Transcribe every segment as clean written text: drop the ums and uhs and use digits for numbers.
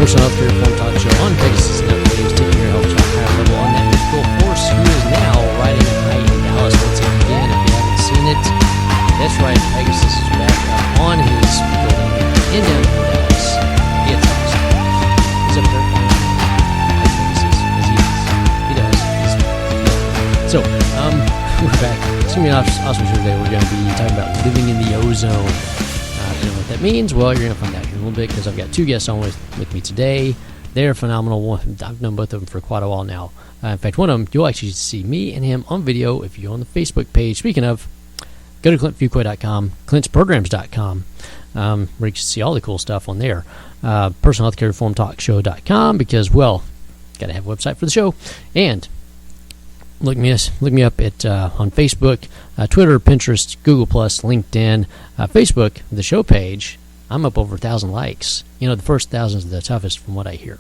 personal healthcare reform talk show on Pegasus Network, taking your health to a higher level on that mythical horse who is now riding high in Dallas once again. If you haven't seen it, that's right, Pegasus is back on his building in downtown Dallas. It's awesome. He's up there. Pegasus, as he does. So, we're back. It's going to be an awesome show today. We're going to be talking about living in the ozone. You know what that means? Well, you're going to find out here in a little bit because I've got two guests on with me today. They're phenomenal. I've known both of them for quite a while now. In fact, one of them, you'll actually see me and him on video if you go on the Facebook page. Speaking of, go to clintfuquay.com, clintsprograms.com, where you can see all the cool stuff on there. Personal Healthcare Reform Talk Show.com because, well, got to have a website for the show. And look me up at on Facebook, Twitter, Pinterest, Google+, LinkedIn, Facebook, the show page. I'm up over 1,000 likes. You know, the first 1,000 is the toughest from what I hear.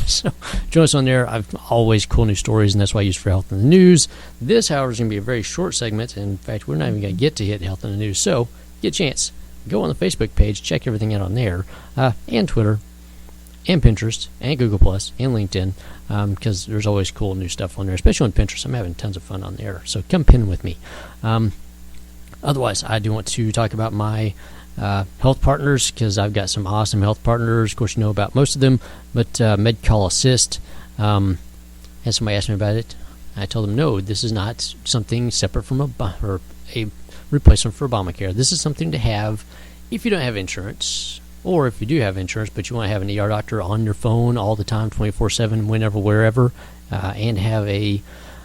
So join us on there. I've always cool news stories, and that's why I use for Health in the News. This, however, is going to be a very short segment. In fact, we're not even going to get to hit Health in the News. So get a chance. Go on the Facebook page, check everything out on there, and Twitter, and Pinterest, and Google+, and LinkedIn, because there's always cool new stuff on there, especially on Pinterest. I'm having tons of fun on there, so come pin with me. Otherwise, I do want to talk about my health partners, because I've got some awesome health partners. Of course, you know about most of them, but Med-Call Assist, and somebody asked me about it. I told them, no, this is not something separate from a replacement for Obamacare. This is something to have if you don't have insurance, or if you do have insurance, but you want to have an ER doctor on your phone all the time, 24/7, whenever, wherever, and have a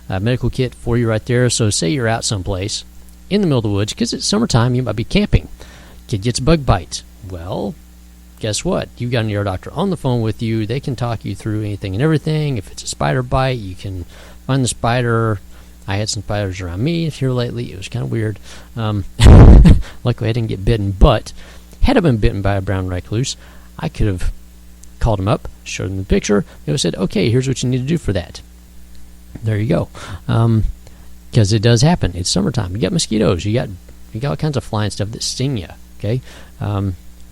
medical kit for you right there. So say you're out someplace in the middle of the woods, because it's summertime, you might be camping. Kid gets a bug bite. Well, guess what? You've got an ER doctor on the phone with you. They can talk you through anything and everything. If it's a spider bite, you can find the spider. I had some spiders around me here lately. It was kind of weird. Luckily, I didn't get bitten, but had I been bitten by a brown recluse, I could have called them up, showed them the picture. They would have said, okay, here's what you need to do for that. There you go. Because it does happen. It's summertime. You got mosquitoes. You got all kinds of flying stuff that sting you. Okay?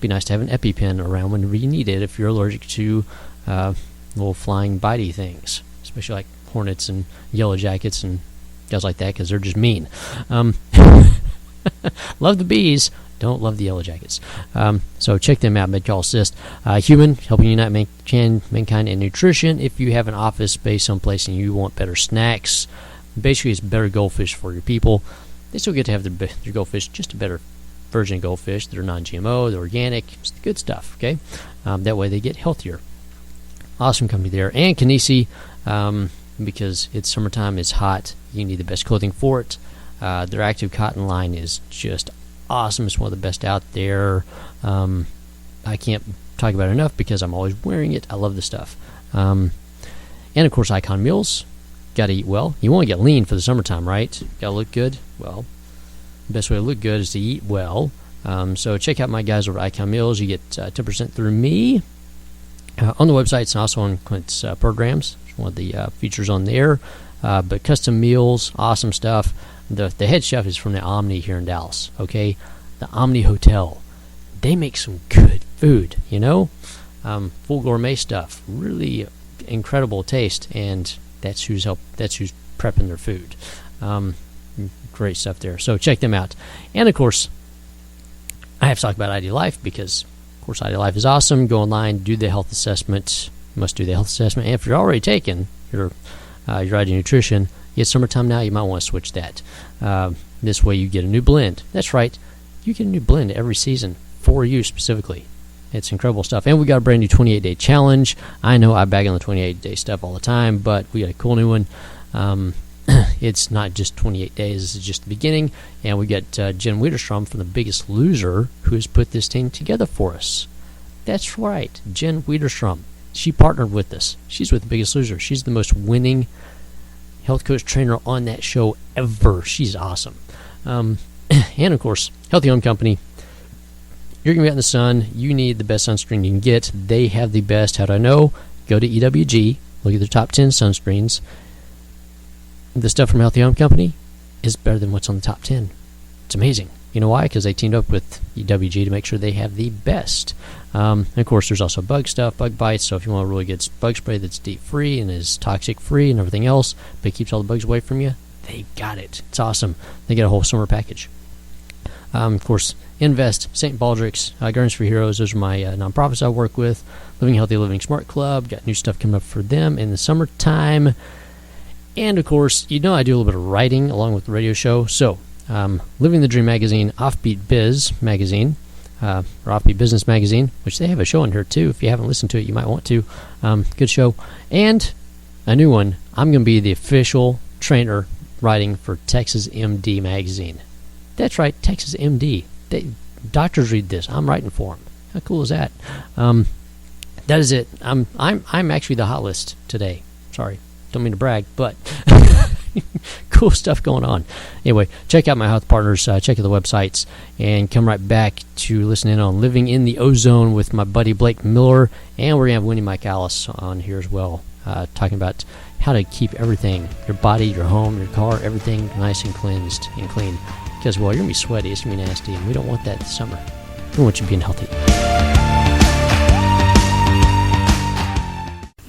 Be nice to have an EpiPen around whenever you need it if you're allergic to little flying bitey things, especially like hornets and yellow jackets and guys like that, because they're just mean. Love the bees. Don't love the yellow jackets. So check them out, Med-Call Assist. Human, helping unite mankind in nutrition. If you have an office space someplace and you want better snacks, basically it's better goldfish for your people. They still get to have their goldfish, just a better version of goldfish. They're non-GMO, they're organic, it's the good stuff, okay? That way they get healthier. Awesome company there. And Kinesi, because it's summertime, it's hot, you need the best clothing for it. Their active cotton line is just awesome. It's one of the best out there. I can't talk about it enough because I'm always wearing it. I love the stuff. And of course, Icon Meals. Got to eat well. You want to get lean for the summertime, right? Got to look good. Well, the best way to look good is to eat well. So check out my guys over at Icon Meals. You get 10% through me on the website. It's also on Clint's programs. It's one of the features on there. But custom meals, awesome stuff. The head chef is from the Omni here in Dallas, okay? The Omni Hotel. They make some good food, you know? Full gourmet stuff. Really incredible taste, and that's who's prepping their food. Great stuff there. So check them out. And, of course, I have to talk about ID Life because, of course, ID Life is awesome. Go online, do the health assessment. You must do the health assessment. And if you're already taking your ID Nutrition, it's summertime now, you might want to switch that. This way you get a new blend. That's right. You get a new blend every season for you specifically. It's incredible stuff. And we got a brand new 28-day challenge. I know I bag on the 28-day stuff all the time, but we got a cool new one. It's not just 28 days. This is just the beginning. And we got Jen Wiederstrom from The Biggest Loser who has put this thing together for us. That's right. Jen Wiederstrom. She partnered with us. She's with The Biggest Loser. She's the most winning health coach trainer on that show ever. She's awesome. And of course, Healthy Home Company. You're going to be out in the sun. You need the best sunscreen you can get. They have the best. How do I know? Go to EWG. Look at their top 10 sunscreens. The stuff from Healthy Home Company is better than what's on the top 10. It's amazing. You know why? Because they teamed up with EWG to make sure they have the best. And of course, there's also bug stuff, bug bites. So if you want a really good bug spray that's DEET-free and is toxic-free and everything else, but keeps all the bugs away from you, they've got it. It's awesome. They get a whole summer package. Of course, Invest, St. Baldrick's, Gardens for Heroes. Those are my nonprofits I work with. Living Healthy, Living Smart Club. Got new stuff coming up for them in the summertime. And, of course, I do a little bit of writing along with the radio show. So, Living the Dream magazine, Offbeat Biz magazine, or Offbeat Business magazine, which they have a show in here, too. If you haven't listened to it, you might want to. Good show. And a new one. I'm going to be the official trainer writing for Texas MD magazine. That's right, Texas MD. Doctors read this. I'm writing for them. How cool is that? That is it. I'm actually the hot list today. Sorry, don't mean to brag, but cool stuff going on. Anyway, check out my health partners. Check out the websites, and come right back to listen in on Living in the Ozone with my buddy Blake Miller, and we're gonna have Wendy Michaelis on here as well, talking about how to keep everything, your body, your home, your car, everything nice and cleansed and clean. Because, well, you're going to be sweaty, it's going to be nasty, and we don't want that this summer. We want you being healthy.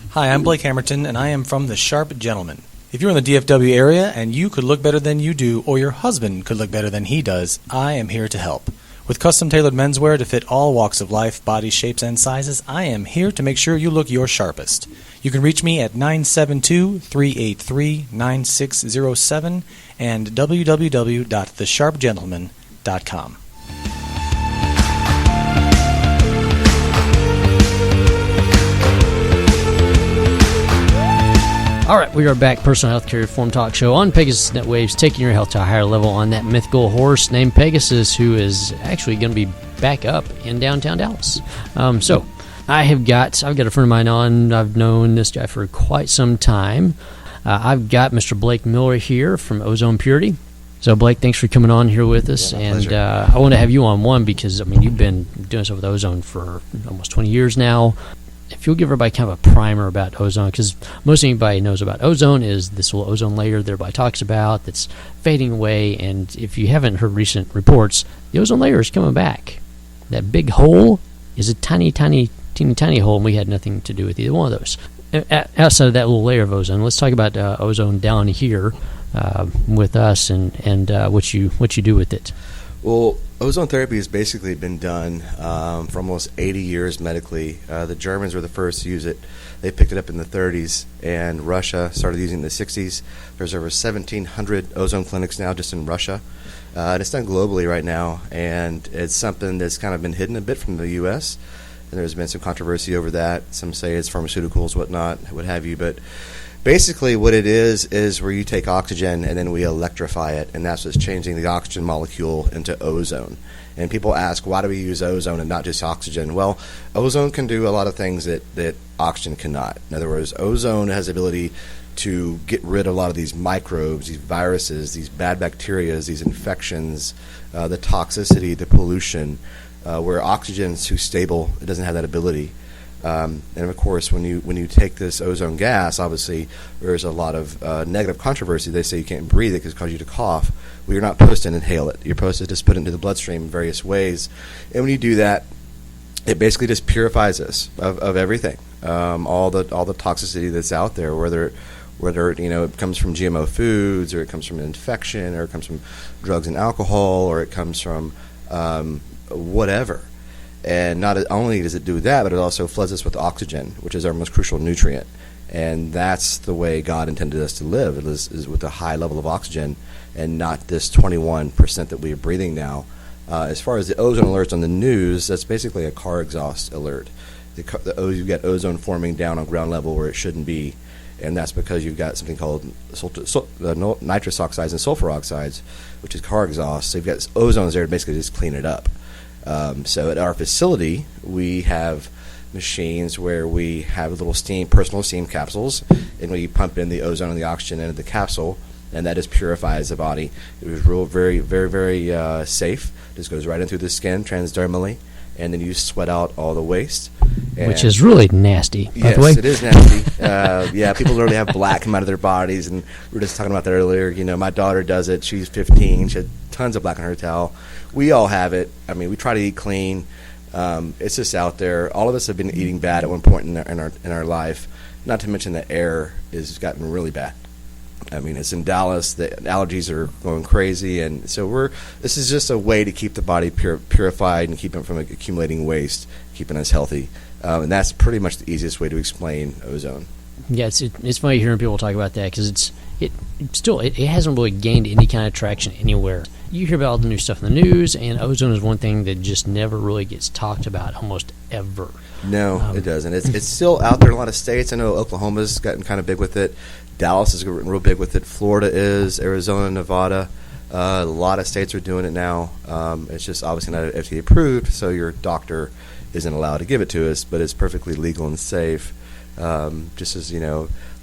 Hi, I'm Blake Hammerton, and I am from The Sharp Gentleman. If you're in the DFW area and you could look better than you do, or your husband could look better than he does, I am here to help. With custom-tailored menswear to fit all walks of life, body shapes, and sizes, I am here to make sure you look your sharpest. You can reach me at 972-383-9607 and www.thesharpgentleman.com. All right, we are back. Personal Health Care Reform Talk Show on Pegasus Net Waves, taking your health to a higher level on that mythical horse named Pegasus, who is actually going to be back up in downtown Dallas. So I've got a friend of mine on. I've known this guy for quite some time. I've got Mr. Blake Miller here from Ozone Purity. So, Blake, thanks for coming on here with us. And I want to have you on one because, you've been doing stuff with Ozone for almost 20 years now. If you'll give everybody kind of a primer about Ozone, because most anybody knows about Ozone is this little ozone layer that everybody talks about that's fading away. And if you haven't heard recent reports, the ozone layer is coming back. That big hole is a teeny tiny hole, and we had nothing to do with either one of those. Outside of that little layer of ozone, let's talk about ozone down here with us and what you do with it. Well, ozone therapy has basically been done for almost 80 years medically. The Germans were the first to use it. They picked it up in the 30s, and Russia started using it in the 60s. There's over 1,700 ozone clinics now just in Russia. And it's done globally right now, and it's something that's kind of been hidden a bit from the U.S., and there's been some controversy over that. Some say it's pharmaceuticals, whatnot, what have you, but basically what it is where you take oxygen and then we electrify it, and that's what's changing the oxygen molecule into ozone. And people ask, why do we use ozone and not just oxygen? Well, ozone can do a lot of things that oxygen cannot. In other words, ozone has the ability to get rid of a lot of these microbes, these viruses, these bad bacteria, these infections, the toxicity, the pollution, where oxygen is too stable. It doesn't have that ability. And of course, when you take this ozone gas, obviously there's a lot of negative controversy. They say you can't breathe it because it causes you to cough. Well, you're not supposed to inhale it. You're supposed to just put it into the bloodstream in various ways. And when you do that, it basically just purifies us of everything, all the toxicity that's out there, whether it comes from GMO foods, or it comes from infection, or it comes from drugs and alcohol, or it comes from whatever. And not only does it do that, but it also floods us with oxygen, which is our most crucial nutrient. And that's the way God intended us to live, is with a high level of oxygen and not this 21% that we are breathing now. As far as the ozone alerts on the news, that's basically a car exhaust alert. You've got ozone forming down on ground level where it shouldn't be, and that's because you've got something called nitrous oxides and sulfur oxides, which is car exhaust. So you've got ozone there to basically just clean it up. So at our facility, we have machines where we have little personal steam capsules, and we pump in the ozone and the oxygen into the capsule, and that just purifies the body. It was very, very, very safe. Just goes right in through the skin transdermally, and then you sweat out all the waste. Which is really nasty, by the way. Yes, it is nasty. Yeah, people literally have black come out of their bodies, and we were just talking about that earlier. You know, my daughter does it. She's 15. She had tons of black on her towel. We all have it. I mean, we try to eat clean. It's just out there. All of us have been eating bad at one point in our life. Not to mention the air has gotten really bad. I mean, it's in Dallas. The allergies are going crazy, and so this is just a way to keep the body purified and keep it from accumulating waste, keeping us healthy. And that's pretty much the easiest way to explain ozone. Yeah, it's funny hearing people talk about that because it hasn't really gained any kind of traction anywhere. You hear about all the new stuff in the news, and ozone is one thing that just never really gets talked about almost ever. No, it doesn't. It's still out there in a lot of states. I know Oklahoma's gotten kind of big with it. Dallas is real big with it. Florida is. Arizona, Nevada. A lot of states are doing it now. It's just obviously not FDA approved, so your doctor isn't allowed to give it to us, but it's perfectly legal and safe. Just as,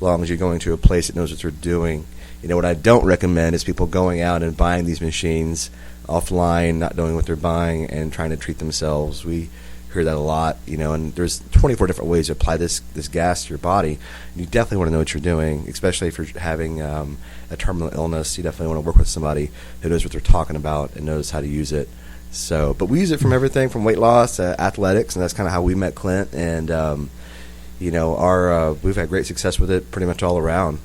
long as you're going to a place that knows what they're doing. What I don't recommend is people going out and buying these machines offline, not knowing what they're buying, and trying to treat themselves. We hear that a lot, and there's 24 different ways to apply this gas to your body. You definitely want to know what you're doing, especially if you're having a terminal illness. You definitely want to work with somebody who knows what they're talking about and knows how to use it. But we use it from everything from weight loss to athletics, and that's kind of how we met Clint. And we've had great success with it pretty much all around.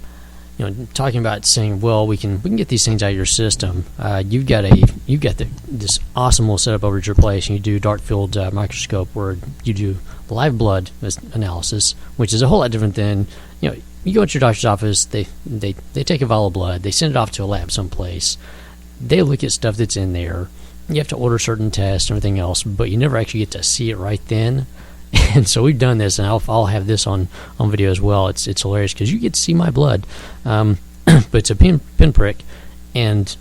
Talking about saying, well, we can get these things out of your system. You've got this awesome little setup over at your place, and you do dark field microscope where you do live blood analysis, which is a whole lot different than you go to your doctor's office. They take a vial of blood, they send it off to a lab someplace, they look at stuff that's in there. You have to order certain tests and everything else, but you never actually get to see it right then. And so we've done this, and I'll have this on video as well. It's hilarious because you get to see my blood, but it's a pinprick, and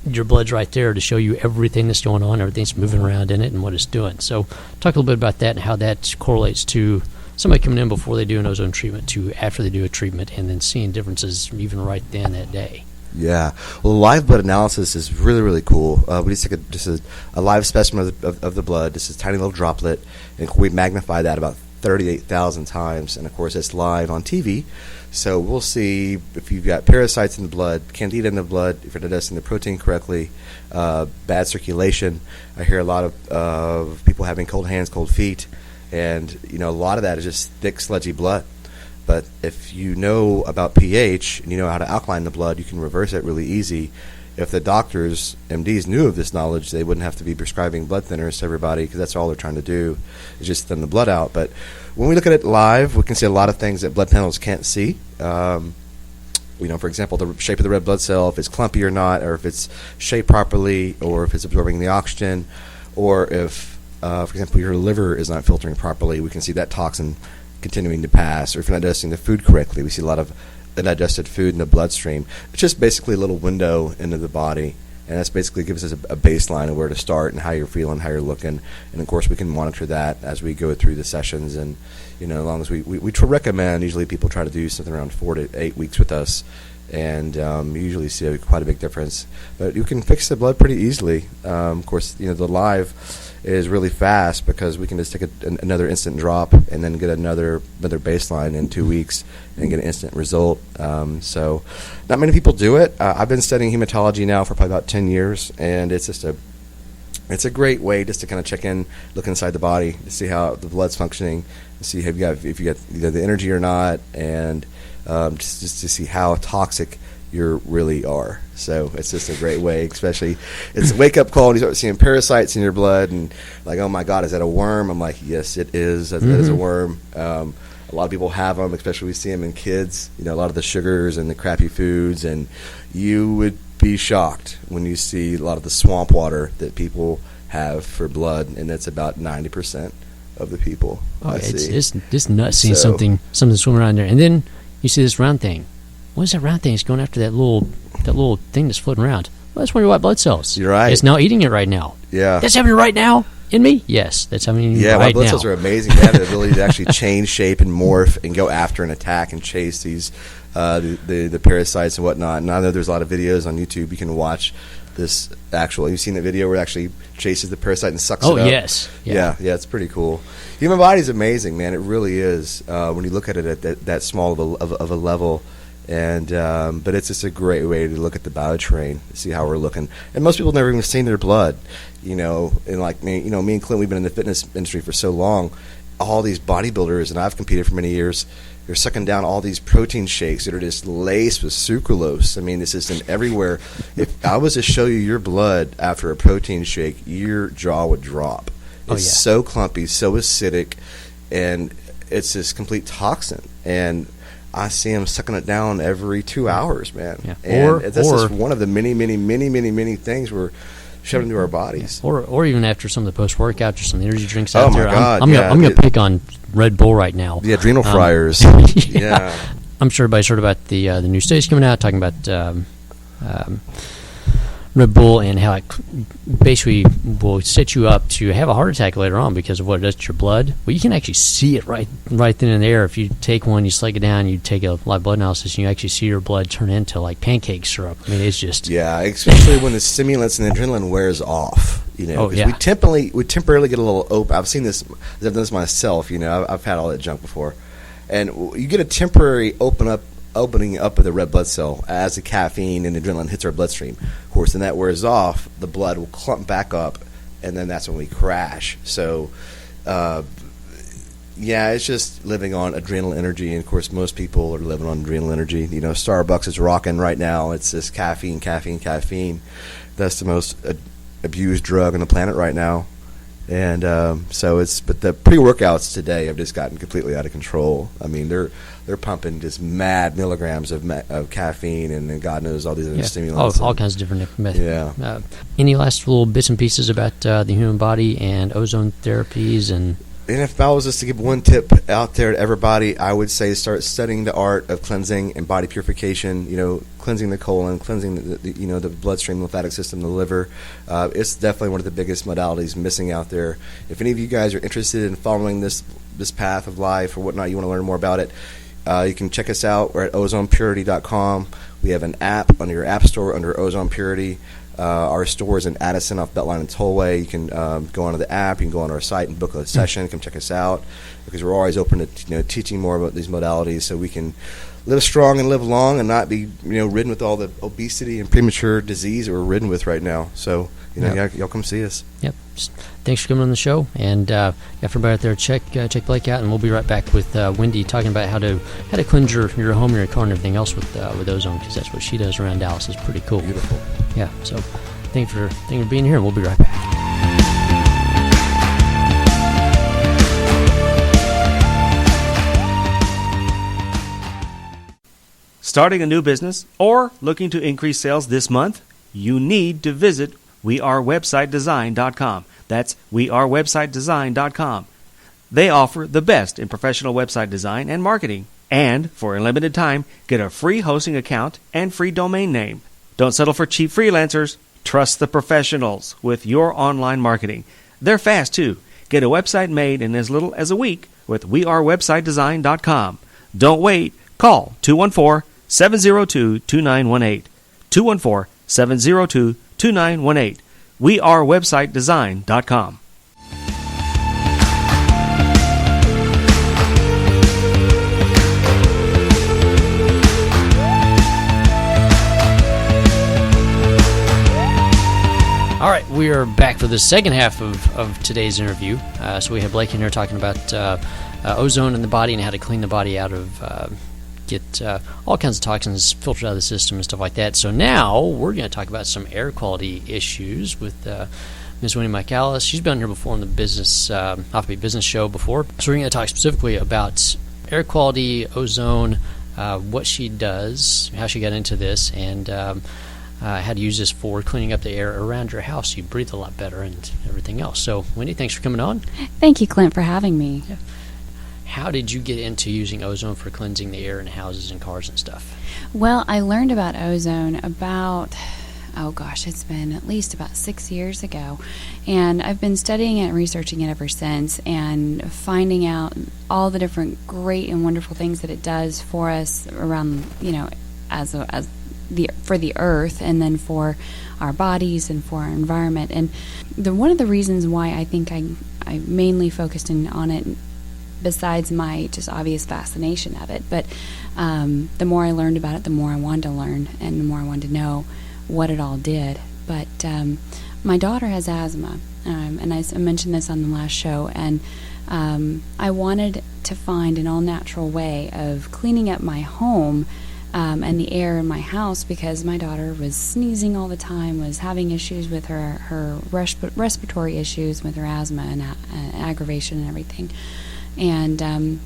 your blood's right there to show you everything that's going on, everything's moving around in it, and what it's doing. So talk a little bit about that and how that correlates to somebody coming in before they do an ozone treatment to after they do a treatment, and then seeing differences even right then that day. Yeah. Well, the live blood analysis is really, really cool. We just take a live specimen of the blood. This is a tiny little droplet, and we magnify that about 38,000 times. And, of course, it's live on TV. So we'll see if you've got parasites in the blood, candida in the blood, if you're not digesting the protein correctly, bad circulation. I hear a lot of people having cold hands, cold feet, and, a lot of that is just thick, sludgy blood. But if you know about pH and you know how to alkaline the blood, you can reverse it really easy. If the doctors, MDs, knew of this knowledge, they wouldn't have to be prescribing blood thinners to everybody because that's all they're trying to do is just thin the blood out. But when we look at it live, we can see a lot of things that blood panels can't see. For example, the shape of the red blood cell, if it's clumpy or not, or if it's shaped properly, or if it's absorbing the oxygen, or if, for example, your liver is not filtering properly, we can see that toxin continuing to pass, or if you're not digesting the food correctly, we see a lot of undigested food in the bloodstream. It's just basically a little window into the body, and that's basically gives us a baseline of where to start and how you're feeling, how you're looking, and of course we can monitor that as we go through the sessions. And as long as we recommend, usually people try to do something around 4 to 8 weeks with us, and you usually see quite a big difference. But you can fix the blood pretty easily. Of course, the live is really fast because we can just take another instant drop and then get another baseline in 2 weeks and get an instant result. So not many people do it. I've been studying hematology now for probably about 10 years, and it's just a great way just to kind of check in, look inside the body to see how the blood's functioning, to see if you got either the energy or not, and just to see how toxic you really are. So it's just a great way, especially it's a wake-up call and you start seeing parasites in your blood and like, oh my God, is that a worm? I'm like, yes, it is. That is a worm. A lot of people have them, especially we see them in kids, a lot of the sugars and the crappy foods, and you would be shocked when you see a lot of the swamp water that people have for blood, and that's about 90% of the people I see. It's nuts seeing something swimming around there. And then you see this round thing. What is that round thing? It's going after that little thing that's floating around. Well, that's one of your white blood cells. You're right. It's now eating it right now. Yeah. That's happening right now in me? Yes, that's happening right now. Yeah, white blood cells are amazing. They have the ability to actually change shape and morph and go after and attack and chase these the parasites and whatnot. And I know there's a lot of videos on YouTube you can watch this actual. You've seen the video where it actually chases the parasite and sucks Oh, it up? yes. Yeah, it's pretty cool. Human body's amazing, man. It really is. When you look at it at that small of a level, and but it's just a great way to look at the bioterrain, see how we're looking. And most people never even seen their blood, and like me, me and Clint, we've been in the fitness industry for so long. All these bodybuilders, and I've competed for many years. They're sucking down all these protein shakes that are just laced with sucralose. I mean, this is everywhere. If I was to show you your blood after a protein shake, your jaw would drop. It's so clumpy, so acidic, and it's this complete toxin. And I see them sucking it down every 2 hours, man. Yeah. And that's just one of the many things we're shoving into our bodies. Or even after some of the post-workout or some energy drinks Oh out my there. God, I'm going to pick on Red Bull right now. The adrenal fryers. Yeah. I'm sure everybody's heard about the new studies coming out talking about Red Bull and how it basically will set you up to have a heart attack later on because of what it does to your blood. Well, you can actually see it right then and there. If you take one, you slug it down, you take a live blood analysis, and you actually see your blood turn into like pancake syrup. I mean, it's just... Yeah, especially when the stimulants and the adrenaline wears off. We temporarily get a little open. I've seen this. I've done this myself. I've had all that junk before, and you get a temporary opening up of the red blood cell as the caffeine and adrenaline hits our bloodstream. Of course, when that wears off, the blood will clump back up, and then that's when we crash. So, it's just living on adrenal energy. And of course, most people are living on adrenal energy. Starbucks is rocking right now. It's just caffeine. That's the most abused drug on the planet right now. And but the pre-workouts today have just gotten completely out of control. I mean, they're pumping just mad milligrams of caffeine and then God knows all these other stimulants. All kinds of different methods. Yeah. Any last little bits and pieces about the human body and ozone therapies and... And if I was just to give one tip out there to everybody, I would say start studying the art of cleansing and body purification. Cleansing the colon, cleansing the bloodstream, lymphatic system, the liver. It's definitely one of the biggest modalities missing out there. If any of you guys are interested in following this path of life or whatnot, you want to learn more about it, you can check us out. We're at ozonepurity.com. We have an app under your app store under Ozone Purity. Our store is in Addison off Beltline and Tollway. You can go onto the app. You can go on our site and book a session. Come check us out because we're always open to teaching more about these modalities so we can live strong and live long and not be ridden with all the obesity and premature disease that we're ridden with right now. So y'all come see us. Yep. Thanks for coming on the show. And for everybody out there, check Blake out, and we'll be right back with Wendy talking about how to cleanse your home, your car, and everything else with ozone, because that's what she does around Dallas. It's pretty cool. Beautiful. Yeah. So thank you for being here, and we'll be right back. Starting a new business or looking to increase sales this month? You need to visit wearewebsitedesign.com. That's wearewebsitedesign.com. They offer the best in professional website design and marketing. And for a limited time, get a free hosting account and free domain name. Don't settle for cheap freelancers. Trust the professionals with your online marketing. They're fast too. Get a website made in as little as a week with wearewebsitedesign.com. Don't wait. Call 214-702-2918. 214-702-2918. wearewebsitedesign.com. All right, we are back for the second half of today's interview. So we have Blake in here talking about ozone in the body and how to clean the body out of, get all kinds of toxins filtered out of the system and stuff like that. So now we're going to talk about some air quality issues with Ms. Wendy Michaelis. She's been here before on the business, Business Show before. So we're going to talk specifically about air quality, ozone, what she does, how she got into this, and how to use this for cleaning up the air around your house so you breathe a lot better and everything else. So, Wendy, thanks for coming on. Thank you, Clint, for having me. Yeah. How did you get into using ozone for cleansing the air in houses and cars and stuff? Well, I learned about ozone it's been at least about 6 years ago. And I've been studying it and researching it ever since and finding out all the different great and wonderful things that it does for us around, as for the earth, and then for our bodies and for our environment. And one of the reasons why I think I mainly focused on it, besides my just obvious fascination of it, but the more I learned about it, the more I wanted to learn, and the more I wanted to know what it all did. But my daughter has asthma, and I mentioned this on the last show, and I wanted to find an all-natural way of cleaning up my home and the air in my house, because my daughter was sneezing all the time, was having issues with her respiratory issues with her asthma and aggravation and everything. And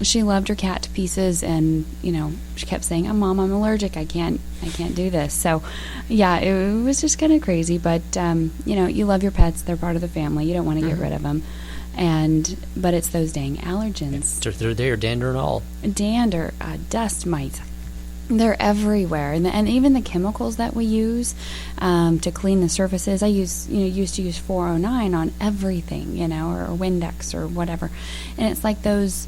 she loved her cat to pieces, and she kept saying, "Oh, Mom, I'm allergic. I can't do this." So, yeah, it was just kind of crazy. But you love your pets; they're part of the family. You don't want to get rid of them. But it's those dang allergens. They're there, dander and all. Dander, dust mites. They're everywhere, and even the chemicals that we use to clean the surfaces. I used to use 409 on everything, or Windex or whatever, and it's like those.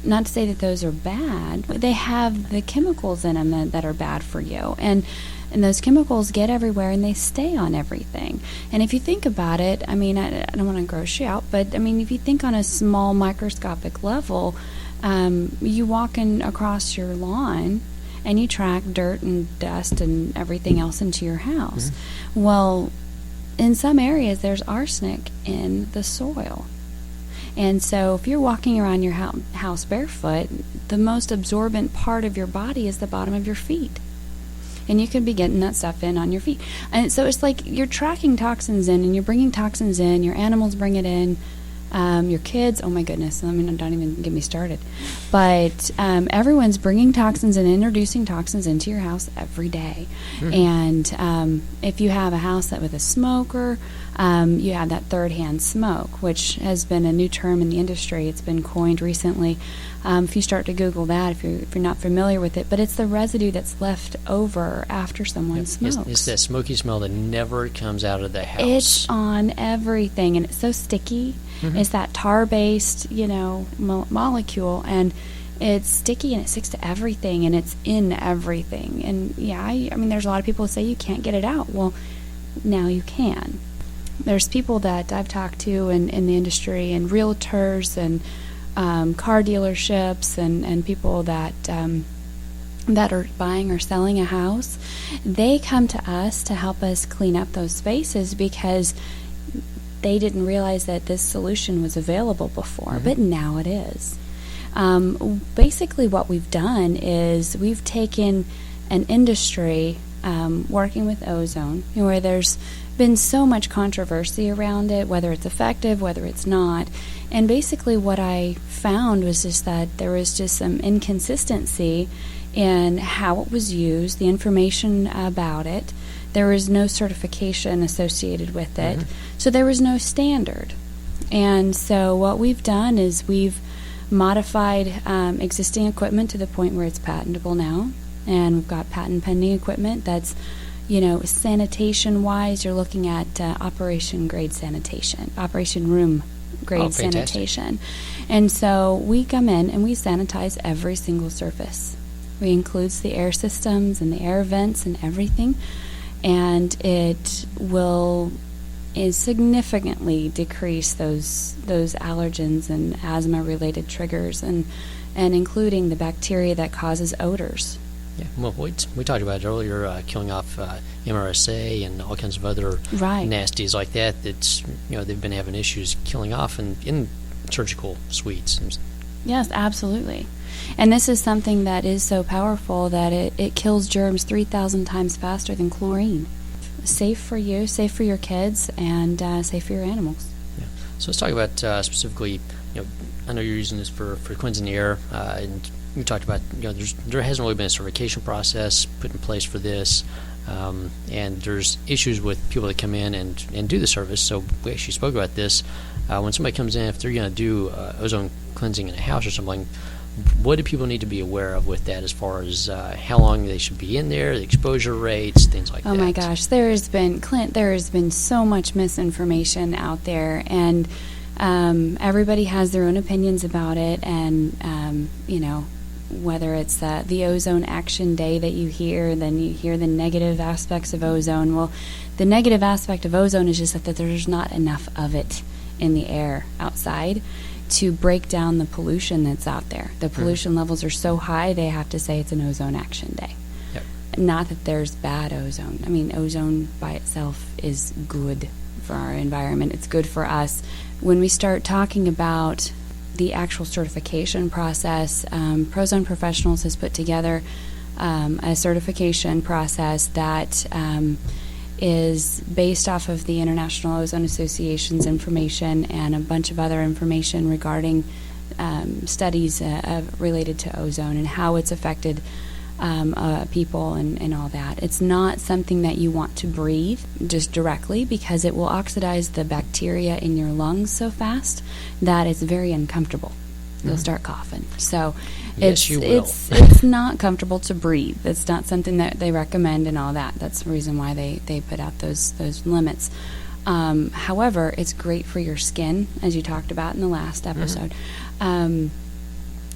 Not to say that those are bad, but they have the chemicals in them that are bad for you, and those chemicals get everywhere and they stay on everything. And if you think about it, I don't want to gross you out, but if you think on a small microscopic level, you walking across your lawn and you track dirt and dust and everything else into your house. Mm-hmm. Well, in some areas there's arsenic in the soil. And so if you're walking around your house barefoot, the most absorbent part of your body is the bottom of your feet. And you could be getting that stuff in on your feet. And so it's like you're tracking toxins in, and you're bringing toxins in, your animals bring it in, your kids, oh my goodness, don't even get me started. But everyone's bringing toxins and introducing toxins into your house every day. Mm-hmm. And if you have a house with a smoker, you have that third-hand smoke, which has been a new term in the industry. It's been coined recently. If you start to Google that, if you're not familiar with it, but it's the residue that's left over after someone smokes. It's that smoky smell that never comes out of the house. It's on everything, and it's so sticky. Mm-hmm. It's that tar-based, molecule, and it's sticky and it sticks to everything, and it's in everything. And there's a lot of people who say you can't get it out. Well, now you can. There's people that I've talked to in the industry, and realtors and car dealerships and people that are buying or selling a house. They come to us to help us clean up those spaces because they didn't realize that this solution was available before, mm-hmm. but now it is. Basically what we've done is we've taken an industry working with ozone, where there's been so much controversy around it, whether it's effective, whether it's not. And basically what I found was just that there was just some inconsistency in how it was used, the information about it. There was no certification associated with it, mm-hmm. so there was no standard. And so what we've done is we've modified existing equipment to the point where it's patentable now, and we've got patent pending equipment that's, sanitation wise, you're looking at operation grade sanitation, operation room grade sanitation. And so we come in and we sanitize every single surface. We includes the air systems and the air vents and everything, and it will significantly decrease those allergens and asthma related triggers, and including the bacteria that causes odors. Yeah, well, we talked about it earlier, killing off MRSA and all kinds of other nasties like that. That's they've been having issues killing off in surgical suites. Yes, absolutely. And this is something that is so powerful that it kills germs 3,000 times faster than chlorine. Safe for you, safe for your kids, and safe for your animals. Yeah. So let's talk about specifically. I know you're using this for cleansing the air, and we talked about there hasn't really been a certification process put in place for this, and there's issues with people that come in and do the service. So we actually spoke about this. When somebody comes in, if they're going to do ozone cleansing in a house or something, what do people need to be aware of with that, as far as how long they should be in there, the exposure rates, things like that? Oh my gosh, there has been so much misinformation out there, and everybody has their own opinions about it, and whether it's the ozone action day that you hear, then you hear the negative aspects of ozone. Well, the negative aspect of ozone is just that there's not enough of it in the air outside to break down the pollution that's out there. The pollution levels are so high, they have to say it's an ozone action day. Yep. Not that there's bad ozone. I mean, ozone by itself is good for our environment. It's good for us. When we start talking about the actual certification process, Prozone Professionals has put together a certification process that is based off of the International Ozone Association's information and a bunch of other information regarding studies related to ozone and how it's affected people and all that. It's not something that you want to breathe just directly because it will oxidize the bacteria in your lungs so fast that it's very uncomfortable. You'll start coughing. So Yes, you will. it's not comfortable to breathe. It's not something that they recommend and all that. That's the reason why they put out those limits. However, it's great for your skin, as you talked about in the last episode.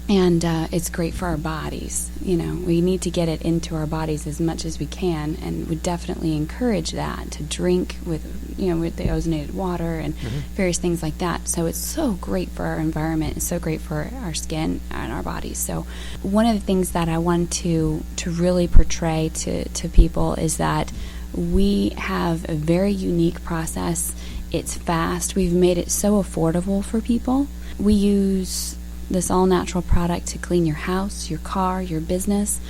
And it's great for our bodies. You know, we need to get it into our bodies as much as we can, and would definitely encourage that to drink with the ozonated water and various things like that. So it's so great for our environment. It's so great for our skin and our bodies. So one of the things that I want to really portray to people is that we have a very unique process. It's fast. We've made it so affordable for people. We use this all-natural product to clean your house, your car, your business,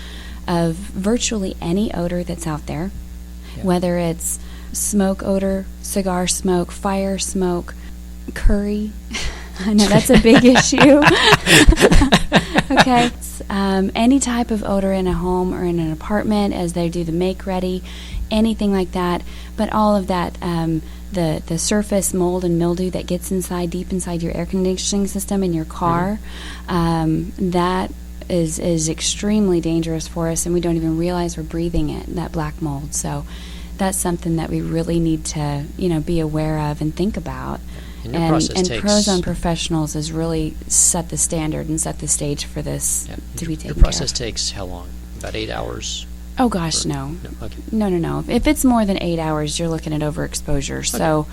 of virtually any odor that's out there, whether it's smoke odor, cigar smoke, fire smoke, curry. I know that's a big issue. Okay. Any type of odor in a home or in an apartment as they do the make-ready, anything like that, but all of that, the surface mold and mildew that gets deep inside your air conditioning system in your car, that is extremely dangerous for us, and we don't even realize we're breathing it, that black mold. So that's something that we really need to be aware of and think about. And your process takes... Prozone Professionals has really set the standard and set the stage for this to be taken care of. Your process takes how long? About 8 hours? Oh, gosh, no. No, okay. No. If it's more than 8 hours, you're looking at overexposure. Okay. So,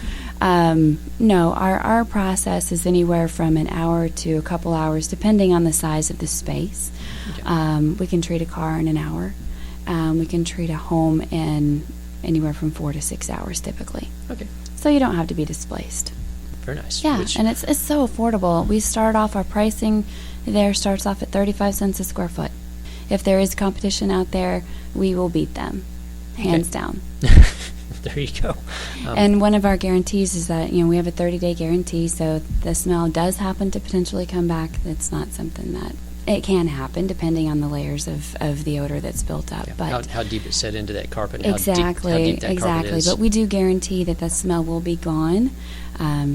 no, our process is anywhere from an hour to a couple hours, depending on the size of the space. Okay. We can treat a car in an hour. We can treat a home in anywhere from 4 to 6 hours, typically. Okay. So you don't have to be displaced. Very nice. Yeah, and it's so affordable. We start off, our pricing there starts off at 35 cents a square foot. If there is competition out there, we will beat them, hands down. There you go. And one of our guarantees is that we have a 30-day guarantee, so if the smell does happen to potentially come back, it's not something that it can happen depending on the layers of the odor that's built up. Yeah. But how deep it's set into that carpet. Exactly. How deep that carpet is. But we do guarantee that the smell will be gone,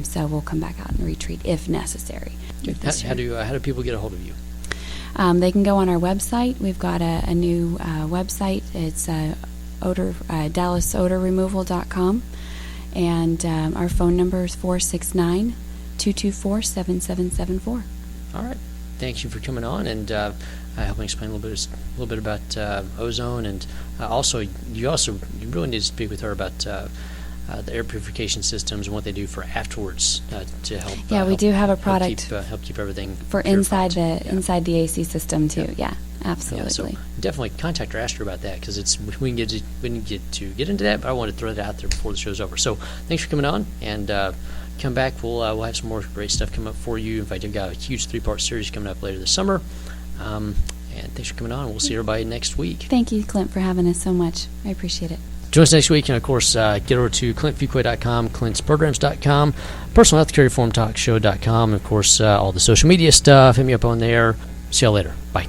so we'll come back out and retreat if necessary. How do people get a hold of you? They can go on our website. We've got a new website. It's DallasOdorRemoval.com. And our phone number is 469-224-7774. All right. Thank you for coming on and helping explain a little bit about ozone, and you really need to speak with her about the air purification systems and what they do for afterwards to help. Yeah, we do have a product help keep everything for purified. inside the AC system too. Yeah, absolutely. Yeah, so definitely contact her, ask her about that, because we can get into that, but I want to throw that out there before the show's over. So thanks for coming on, and come back. We'll have some more great stuff come up for you. In fact, I've got a huge 3-part series coming up later this summer. And thanks for coming on. We'll see everybody next week. Thank you, Clint, for having us so much. I appreciate it. Join us next week, and of course, get over to ClintFuquay.com, ClintsPrograms.com, PersonalHealthCareReformTalkShow.com, and of course, all the social media stuff. Hit me up on there. See y'all later. Bye.